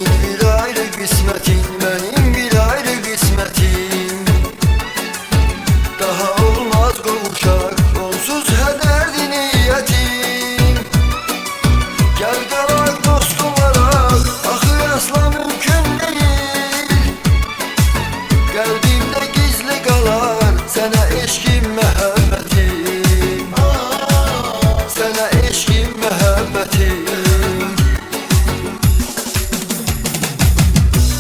bir ayrı kısmetin, benim bir ayrı kısmetim. Daha olmaz kavuşak, onsuz heder niyetim. Gel kalak dostum olarak, ahı asla mümkün değil. Kalbimde gizli kalar, sana eşkim muhabbetim. Sana eşkim muhabbetim.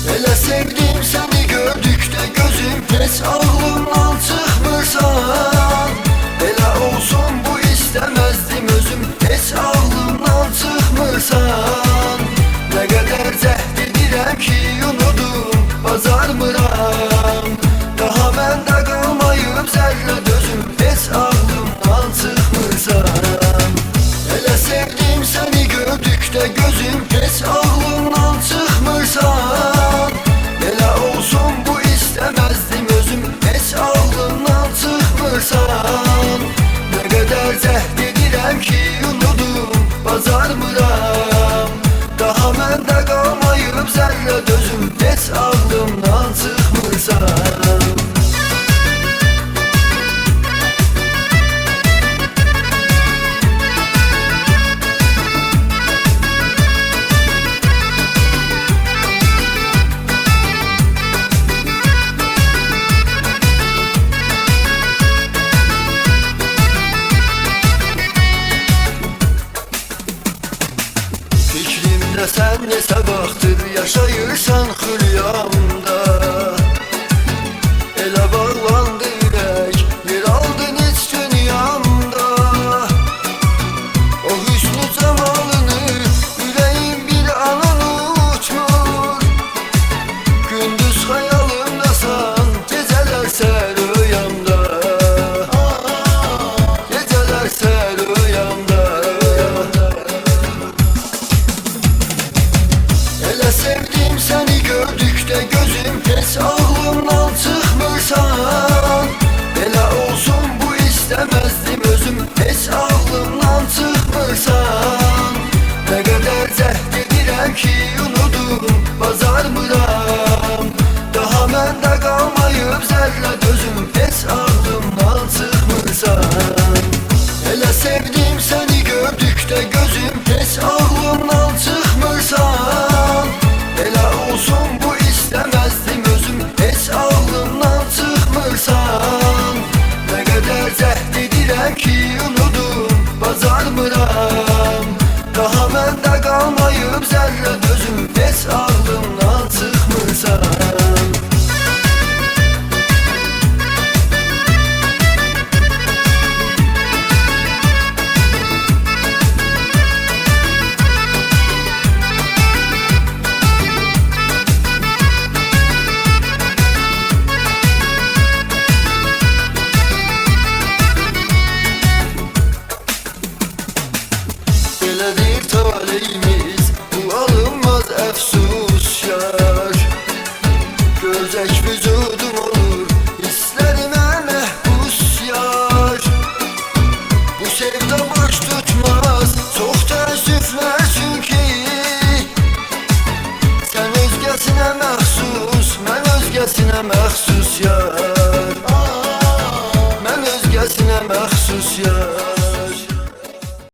Hele sevdim seni gördükdə gözüm heç ağlımdan çıxmırsan. Elə olsun bu istemezdim özüm, heç ağlımdan çıxmırsan. Nə qədər cəhd edirəm ki unudum, bacarmıram. Daha məndə qalmayıb zərrə dözüm, heç ağlımdan çıxmırsan. Elə sevdim seni gördükdə gözüm heç ağlımdan çıxmırsan. Elə olsun bu istemezdim özüm, heç ağlımdan çıxmırsan. Nə qədər cəhd edirəm ki unudum, bacarmıram. Daha məndə qalmayıb zərrə dözüm, heç ağlımdan çıxmırsan. Fikrimdə sən neçə vaxtdır yaşayırsan xülyamda. Elə bağlandı ürək, yer aldın heç dünyamda. O hüsnü camalını ürəyim bir an unutmur. Gündüz xəyalımdasan, gecələr sən rüyamda. Gecələr sən rüyamda. Elə sevdim seni gördükdə gözüm heç ağlımdan çıxmırsan. Elə olsun bu istemezdim özüm, heç ağlımdan çıxmırsan. Nə qədər cəhd edirəm ki unudum, bacarmıram. Daha məndə qalmayıb zərrə dözüm, heç ağlımdan çıxmırsan. Elə sevdim seni gördükdə gözüm heç ağlımdan çıxmırsan. Elə olsun bu istemezdim özüm, heç ağlımdan çıxmırsan. Nə qədər cəhd edirəm ki unudum, bacarmıram. Daha məndə qalmayıb zərrə dözüm, heç ağlımdan çıxmırsan. Belədir taleyimiz, bu alınmaz əfsus yar. Gözək vücudum olur, hisslərimə məhbus yar. Bu sevda baş tutmaz, çox təəssüflər çünki. Sən özgəsinə məxsus, mən özgəsinə məxsus yar.